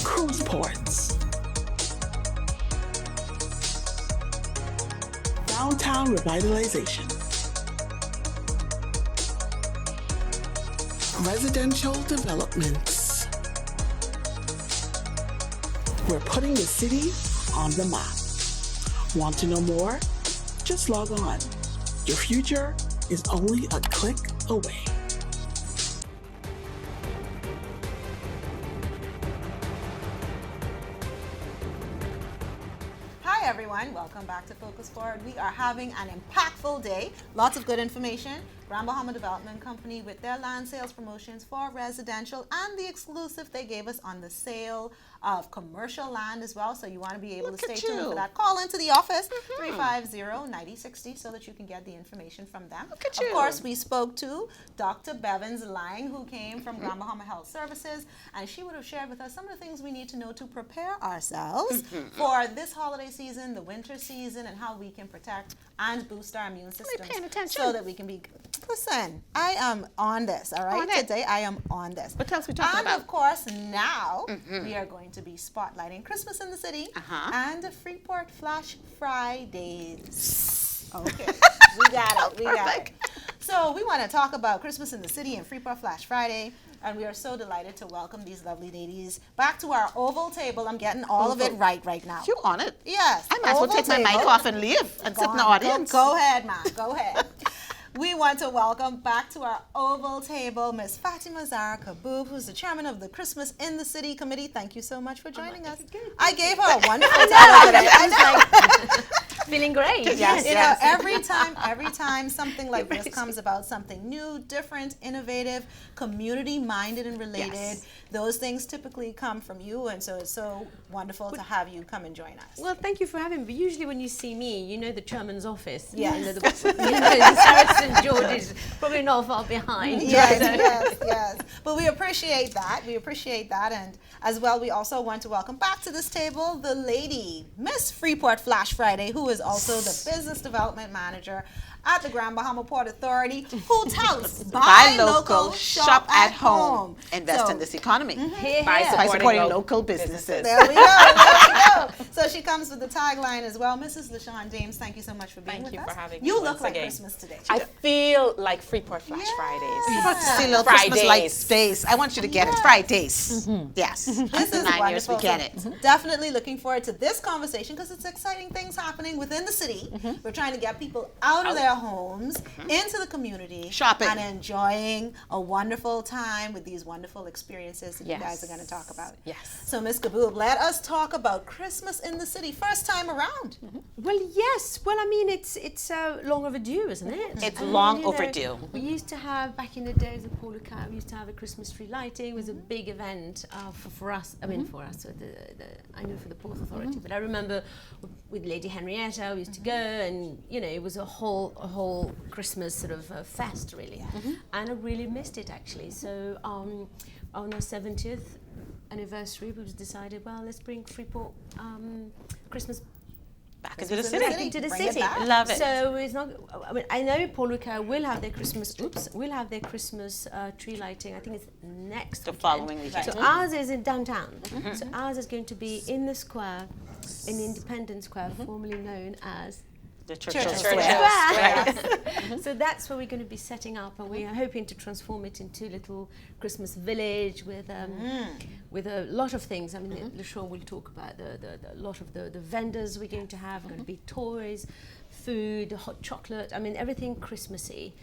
cruise ports, downtown revitalization, residential developments. We're putting the city on the map. Want to know more? Just log on. Your future is only a click away. Hi everyone, welcome back to Focus Forward. We are having an impactful day, lots of good information. Grand Bahama Development Company with their land sales promotions for residential and the exclusive they gave us on the sale of commercial land as well. So you want to be able to stay tuned for that. Call into the office 350-9060 so that you can get the information from them. Of course, we spoke to Dr. Bevins Lang, who came from Grand Bahama Health Services, and she would have shared with us some of the things we need to know to prepare ourselves for this holiday season, the winter season, and how we can protect and boost our immune systems so that we can be. Listen, I am on this, all right? Today I am on this. What else are we talking about? And of course, now we are going to be spotlighting Christmas in the City and Freeport Flash Fridays. Okay, we got it, we got it. So we want to talk about Christmas in the City and Freeport Flash Friday. And we are so delighted to welcome these lovely ladies back to our oval table. I'm getting all of it right now. You on it? Yes. I might as well take my mic off and leave and sit in the audience. Go ahead, ma. Go ahead. We want to welcome back to our oval table Miss Fatima Zara Kaboub, who's the chairman of the Christmas in the City Committee. Thank you so much for joining us. I gave her a wonderful time today. I know. Feeling great. Yes, you know, every time something like this comes about, something new, different, innovative, community-minded and related, those things typically come from you, and so it's so wonderful to have you come and join us. Well, thank you for having me. But usually when you see me, you know the chairman's office. Yes. You know the Sarah St. George is probably not far behind. Yes. But we appreciate that. And as well, we also want to welcome back to this table the lady, Miss Freeport Flash Friday, who is also the business development manager at the Grand Bahama Port Authority, who touts buy local, shop at home. Invest in this economy By supporting local businesses. There we go. So she comes with the tagline as well. Mrs. LaShawn James, thank you so much for being with us. Thank you for having me. You look once like again. Christmas today. I feel like Freeport Flash Fridays. See a little Christmas light space. I want you to get it. Fridays. Yes. This is 9 years we wonderful. get it. So definitely looking forward to this conversation because it's exciting things happening within the city. We're trying to get people out of their homes, into the community, shopping, and enjoying a wonderful time with these wonderful experiences that you guys are going to talk about. Yes. So, Ms. Kaboub, let us talk about Christmas in the City. First time around. Well, yes. Well, I mean, it's long overdue, isn't it? It's I mean, long you know, overdue. We used to have, back in the days of Paul Luca, we used to have a Christmas tree lighting. It was a big event for us. I mean, for us, I know for the Port Authority, but I remember with Lady Henrietta, we used to go, and you know, it was a whole Christmas sort of fest, really. And I really missed it, actually. So on our 70th anniversary, we decided, well, let's bring Freeport Christmas back into the city. Into the Bring city. it back. Love it. So it's not. I mean, I know Paul Luca will have their Christmas. Will have their Christmas tree lighting. I think it's next. The weekend. following weekend. So ours is in downtown. So ours is going to be in the square, in the Independence Square, formerly known as The Churchill Square. Square. So that's where we're going to be setting up, and we are hoping to transform it into a little Christmas village with a lot of things. I mean, LaShawn will talk about the lot of the vendors we're going to have. Going to be toys, food, hot chocolate. I mean, everything Christmassy.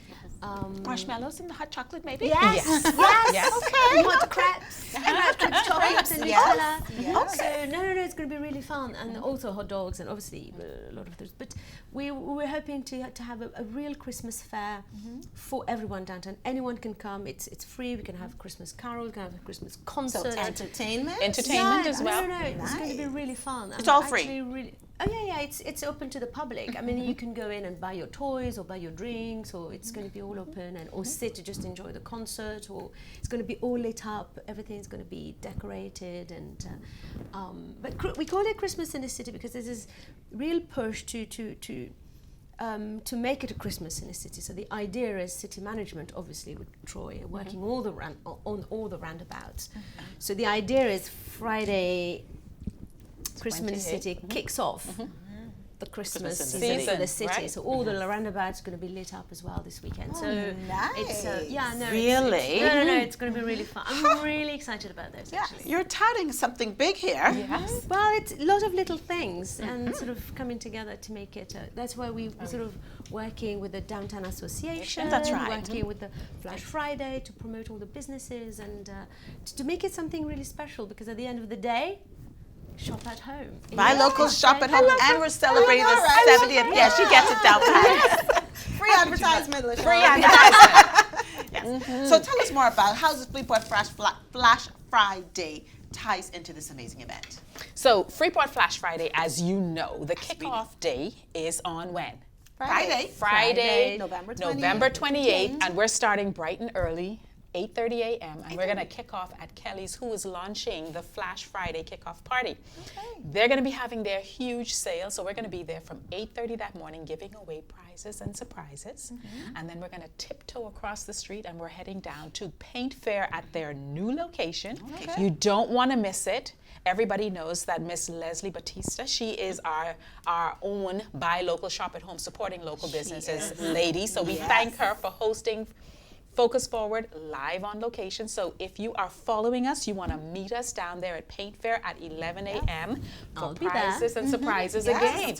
Marshmallows and the hot chocolate, maybe? Yes. Okay. And hot crepes. And hot crepes, chocolate and Nutella. Yes. So no, it's going to be really fun, and also hot dogs, and obviously a lot of those. But we're hoping to have a real Christmas fair for everyone downtown. Anyone can come. It's free. We can have Christmas carols. We can have a Christmas concert. So entertainment? Entertainment as well. No. It's going to be really fun. It's all free. Oh yeah. It's open to the public. I mean, you can go in and buy your toys or buy your drinks, or it's going to be all open, and or sit to just enjoy the concert, or it's going to be all lit up. Everything's going to be decorated, and but we call it Christmas in the City because there's this real push to make it a Christmas in the city. So the idea is city management, obviously with Troy, working on all the roundabouts. So the idea is Friday, Christmas in the City kicks off the Christmas season in the city. Right? So all the roundabouts are going to be lit up as well this weekend. So it's Really? No, it's going to be really fun. I'm really excited about this. Actually. You're touting something big here. Yes. Well, it's a lot of little things and sort of coming together to make it. That's why we sort of working with the Downtown Association. That's right. Working with the Flash Friday to promote all the businesses and to make it something really special. Because at the end of the day, shop at home. Buy local, shop at home, and we're celebrating the 70th. Yeah, she gets it down pat. Free advertisement, LaShawn. Free advertisement. Yes. So tell us more about how the Freeport Flash Friday ties into this amazing event. So Freeport Flash Friday, as you know, the kickoff day is on when? Friday. November 28th, and we're starting bright and early. 8:30 a.m. and we're going to kick off at Kelly's, who is launching the Flash Friday kickoff party. They're going to be having their huge sale, so we're going to be there from 8:30 that morning giving away prizes and surprises. And then we're going to tiptoe across the street and we're heading down to Paint Fair at their new location. You don't want to miss it. Everybody knows that Miss Leslie Batista, she is our own buy local, shop at home, supporting local businesses lady. So we thank her for hosting Focus Forward live on location. So if you are following us, you want to meet us down there at Paint Fair at 11 a.m. for prizes and surprises again.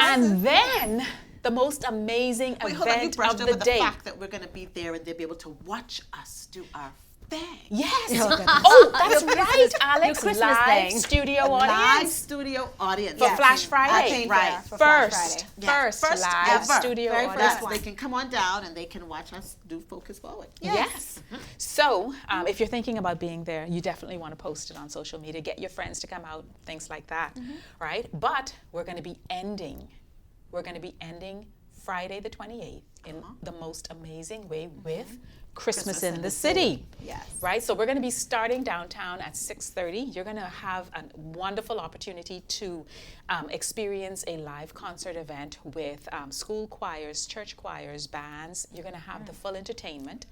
And then the most amazing Wait, hold on, you event brushed of over the the day. fact that we're going to be there and they'll be able to watch us do our thing. Yes. Oh, that's right, Alex. Christmas Live thing. studio Live audience studio audience. for Flash Friday. Paint Fair for First Flash Friday. First live ever. studio Very audience. first They can come on down and they can watch us do Focus Forward. Yes. So if you're thinking about being there, you definitely want to post it on social media. Get your friends to come out, things like that, right? But we're going to be ending Friday the 28th in the most amazing way with Christmas in the City. Yes. Right? So we're going to be starting downtown at 6:30. You're going to have a wonderful opportunity to experience a live concert event with school choirs, church choirs, bands. You're going to have the full entertainment.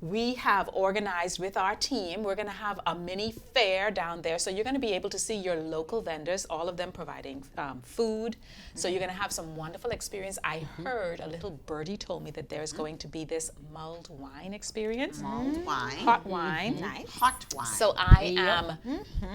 We have organized with our team, we're going to have a mini fair down there. So you're going to be able to see your local vendors, all of them providing food. So you're going to have some wonderful experience. I heard a little birdie told me that there's going to be this mulled wine experience. Mulled wine. Hot wine. Nice. Hot wine. So I am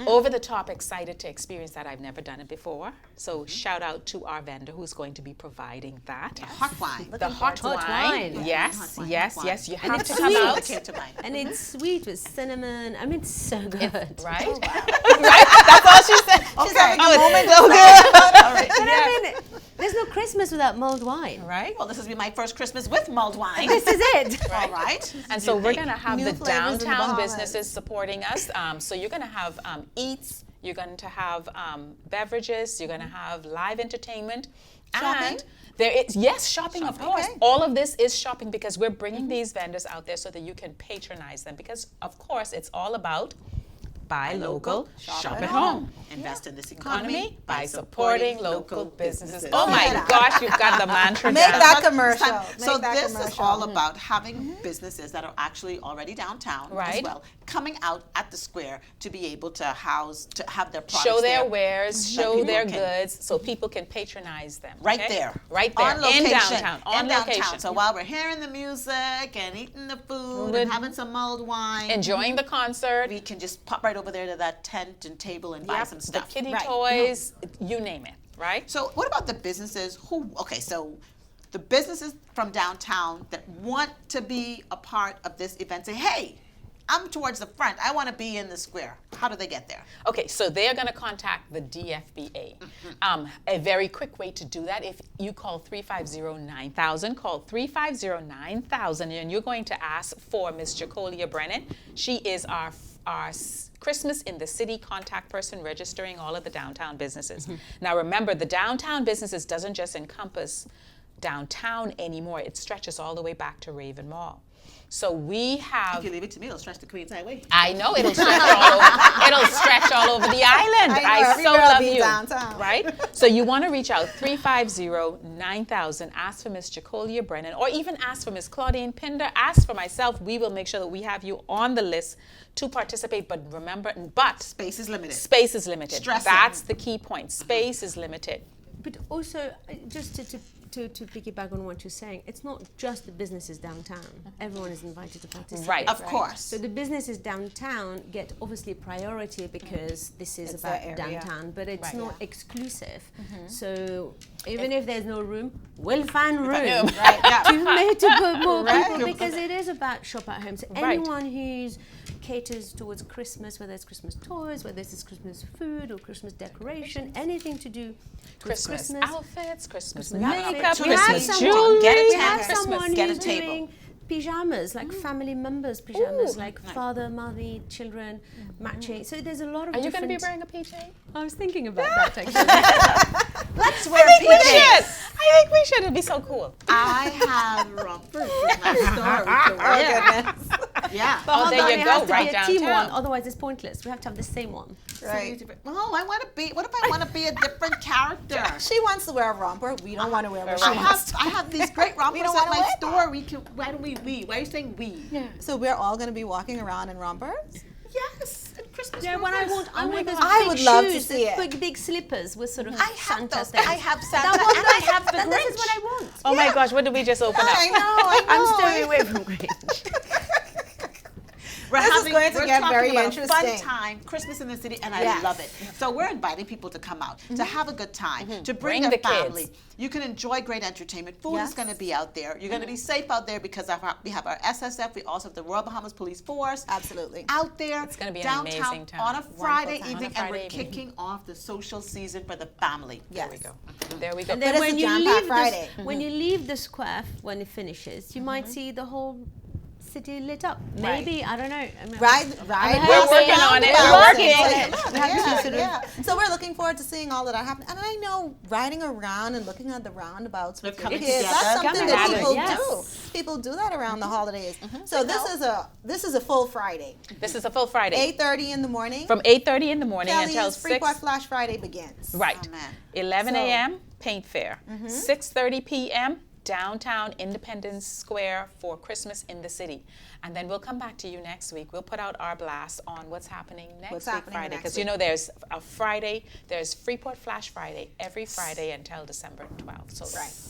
over the top excited to experience that. I've never done it before. So shout out to our vendor who's going to be providing that. Hot wine. The hot wine. Yes, Hot wine, yes, hot yes. You And have it's to come sweet. out. That came to mind. And it's sweet with cinnamon. I mean, it's so good. Right? Right? That's all she said. She's having a moment. So good. But I mean, there's no Christmas without mulled wine. Right? Well, this will be my first Christmas with mulled wine. This is it. All right. And so we're going to have New the flavors in the downtown Bahamas. businesses supporting us. So you're going to have eats, you're going to have beverages, you're going to have live entertainment. Shopping? And there is, yes, shopping, of course. Okay. All of this is shopping because we're bringing these vendors out there so that you can patronize them because, of course, it's all about buy local, shop at home. Invest in this Economy by supporting local businesses. Oh my gosh, you've got the mantra Make down. that commercial. So Make that this is commercial. all about having businesses that are actually already downtown as Right. well coming out at the square to be able to have their products Show their there. wares, That show people their can- goods, so people can patronize them. Right okay? there. Right there. On location. In downtown. On in downtown. location. So while we're hearing the music and eating the food Good. and having some mulled wine, Enjoying the concert. we can just pop right over there to that tent and table and buy Yep, some the stuff. kiddie Right. toys, you name it, right? So what about the businesses so the businesses from downtown that want to be a part of this event say, hey, I'm towards the front. I want to be in the square. How do they get there? Okay, so they're going to contact the DFBA. A very quick way to do that, if you call 350-9000, call 350-9000, and you're going to ask for Ms. Jacolia Brennan. She is our Christmas in the City contact person registering all of the downtown businesses. Now remember, the downtown businesses doesn't just encompass downtown anymore. It stretches all the way back to Raven Mall. So we have. If you leave it to me, it'll stretch the Queens Highway. I know it'll stretch all over. It'll stretch all over the island. I so love you. Downtown. Right? So you want to reach out 350-9000. Ask for Miss Jacolia Brennan, or even ask for Miss Claudine Pinder. Ask for myself. We will make sure that we have you on the list to participate. But remember, Space is limited. Space is limited. Stress it. That's the key point. Space is limited. But also, just to piggyback on what you're saying, it's not just the businesses downtown. Everyone is invited to participate. Right. Of course. So the businesses downtown get obviously priority because this is It's about their area. downtown, but it's Right. not exclusive. So even if there's no room, we'll find room to put more people, because it is about shop at home. So Right. anyone who's caters towards Christmas, whether it's Christmas toys, whether it's Christmas food or Christmas decoration, anything to do with Christmas outfits, Christmas Christmas makeup, outfits. Christmas We have someone- jewelry. Get a we tent. have Christmas, someone get a who's table. doing pajamas, like family members' pajamas, like father, mother, children, matching. So there's a lot of Are you going to be different- wearing a PJ? I was thinking about that actually. Let's wear I think we should. PJs. I think we should. It'd be so cool. I have rompers in my story. Yeah. Oh, there you it go, has to right be a team downtown. one, otherwise it's pointless. We have to have the same one. Right. Oh, I want to be. What if I want to be a different character? She wants to wear a romper. We don't want to wear a I romper. have these great rompers don't at wanna my wear store. We can. Why don't we? Why are you saying we? Yeah. So we're all going to be walking around in rompers? Yes. And Christmas. Yeah, what I rompers. want, I want those I big would love to shoes, see those it. big slippers with sort of I have Santa those. things. I have That Santa one, and I have the This is Grinch. what I want. Oh my gosh, what did we just open up? I know. I'm staying away from Grinch. This is going to we're get talking very about a fun interesting. time, Christmas in the city, and I Yes. love it. So we're inviting people to come out, to have a good time, to bring Bring their the kids. family. You can enjoy great entertainment. Food is Yes. going to be out there. You're going to be safe out there because we have our SSF. We also have the Royal Bahamas Police Force. Absolutely. Out there, It's gonna be an downtown amazing time. on a Friday time. evening, On a Friday and we're evening. kicking off the social season for the family. Yes. There we go. There we go. And then But when it's a you jam-packed leave Friday. when you leave the square when it finishes, you might see the whole city lit up. Maybe I don't know. I mean, Right. We're working on it. We're working on it. Yeah. So we're looking forward to seeing all of that happen. And I know riding around and looking at the roundabouts with They're your coming kids, together. that's something Coming that together, people yes. do. People do that around the holidays. So this is a full Friday. This is a full Friday. 8:30 in the morning. From 8:30 in the morning until Kelly's 6. Freeport Flash Friday begins. Right. Oh, man. 11 So- a.m. Paint Fair. 6:30 p.m. downtown Independence Square for Christmas in the city. And then we'll come back to you next week. We'll put out our blast on what's happening next What's week happening Friday. next Because week. you know there's a Friday, there's Freeport Flash Friday every Friday until December 12th. So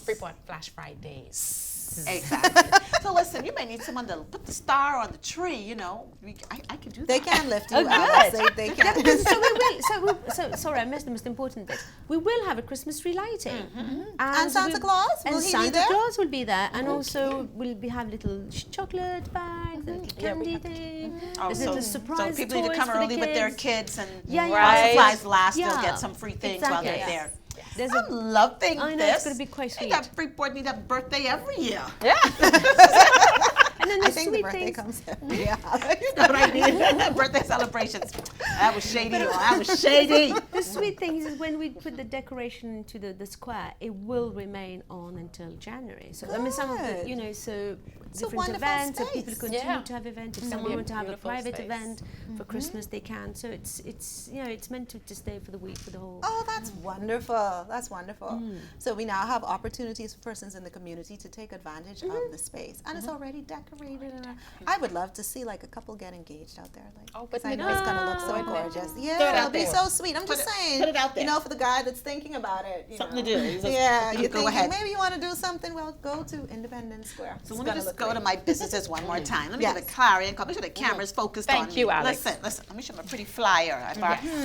Freeport Flash Fridays. Exactly. So listen, you may need someone to put the star on the tree. You know, I could do that. They can lift you Oh, out. good. They can. So sorry, I missed the most important bit. We will have a Christmas tree lighting, And Santa Claus? And Will he be Santa there? Claus will be there, and also we'll have little chocolate bags, and little candy thing. Oh, There's so, little surprise so people need to toys come for the early with their kids. kids and Yeah, yeah. while Right. supplies last, they'll Yeah. get some free things while they're Exactly. there. There's I'm loving I know, this. it's gonna be quite Hey, sweet. that Freeport need a birthday every year. Yeah. and then the I think the sweet birthday things. comes every year. You know what I mean? Birthday celebrations. That was shady, y'all. That was shady. The sweet thing is when we put the decoration into the square, it will remain on until January. So I mean, some of the, Good. so It's a different wonderful events, so space. people continue Yeah. to have events. If It's gonna someone be a wants to have a beautiful private space. event for Christmas, they can. So it's it's meant to stay for the week for the whole. Oh, that's wonderful. That's wonderful. So we now have opportunities for persons in the community to take advantage of the space. And it's already decorated. And I would love to see like a couple get engaged engaged out there? Like, Oh, but 'cause I know it's gonna look so no. gorgeous. Throw it Yeah, it'll out be there. so sweet. I'm Put just it- saying. put it out there. You know, for the guy that's thinking about it. You Something know. to do. He's just- Yeah, you you're go thinking ahead. maybe you want to do something. Well, go to Independence Square. So It's let me gonna just look go to great. my businesses one more time. Let me Yes. get a clarion call. Make sure the camera's focused on Thank you, me. Alex. Listen. Let me show them a pretty flyer.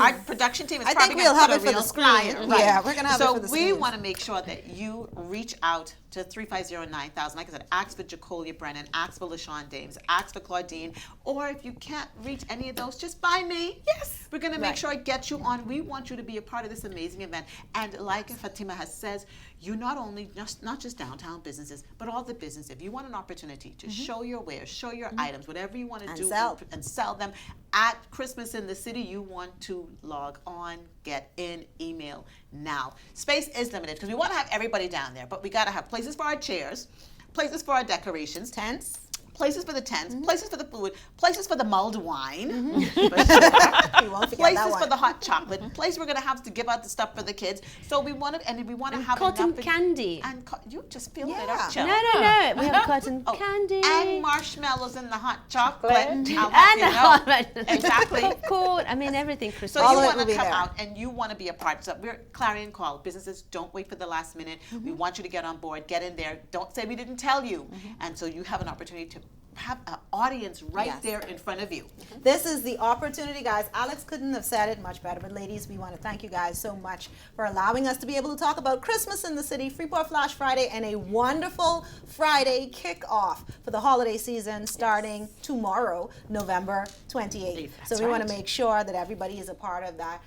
Our production team is I probably think going we'll to have put it a for the real screen. flyer. Right. Yeah, we're gonna have it so for the we screen. want to make sure that you reach out to 350-9000. Like I said, ask for Jacolia Brennan, ask for LaShawn Dames, ask for Claudine, or if you can't reach any of those, just by me. Yes. We're going to make sure I get you on. We want you to be a part of this amazing event. And like Fatima has said, you not only not just downtown businesses, but all the business. If you want an opportunity to show your wares, show your items, whatever you want to And do, sell. and sell them at Christmas in the city, you want to log on, get in, email now. Space is limited because we want to have everybody down there, but we got to have places for our chairs, places for our decorations, Tents. places for the tents, places for the food, places for the mulled wine, You won't forget that places one. for the hot chocolate, places we're gonna have to give out the stuff for the kids. So we want it, and we want to have cotton enough candy. And you just filled it Yeah. up, Jill. No. We have cotton Oh, candy. and marshmallows in the hot chocolate. Chocolate. I'll And let you know. the Exactly. popcorn. I mean, everything So Christmas. you All of it want will to be come there. out and you want to be a part. So we're clarion call. Businesses, don't wait for the last minute. We want you to get on board, get in there. Don't say we didn't tell you. And so you have an opportunity to have an audience right Yes. there in front of you. This is the opportunity, guys. Alex couldn't have said it much better. But ladies, we want to thank you guys so much for allowing us to be able to talk about Christmas in the city, Freeport Flash Friday, and a wonderful Friday kickoff for the holiday season starting tomorrow, November 28th. So we want to make sure that everybody is a part of that.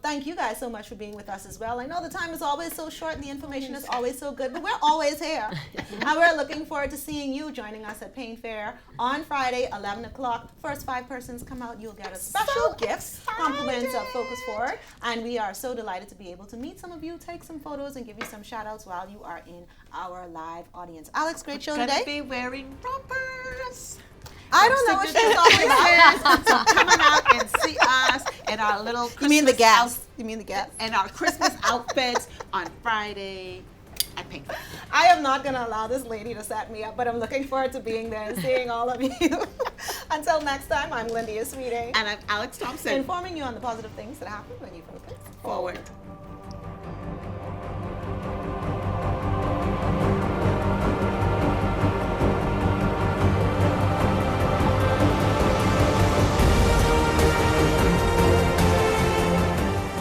Thank you guys so much for being with us as well. I know the time is always so short and the information is always so good, but we're always here. And we're looking forward to seeing you joining us at Paint Fair on Friday, 11 o'clock. First 5 persons come out, you'll get a special gift, compliments of Focus Forward. And we are so delighted to be able to meet some of you, take some photos, and give you some shout outs while you are in our live audience. Alex, great show Gonna today. be wearing rompers. I don't know what she's talking about. So coming out and see us in our little Christmas You mean the guests? out- You mean the guests? and our Christmas outfits on Friday at Pink Fair. I am not going to allow this lady to set me up, but I'm looking forward to being there and seeing all of you. Until next time, I'm Glendia Sweeting, And I'm Alex Thompson. informing you on the positive things that happen when you focus Forward.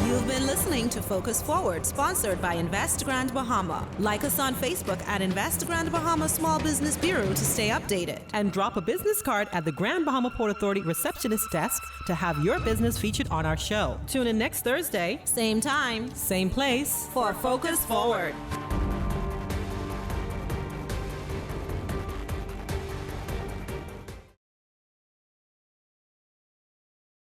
You've been listening to Focus Forward, sponsored by Invest Grand Bahama. Like us on Facebook at Invest Grand Bahama Small Business Bureau to stay updated. And drop a business card at the Grand Bahama Port Authority receptionist desk to have your business featured on our show. Tune in next Thursday, Same time same place. for Focus Forward.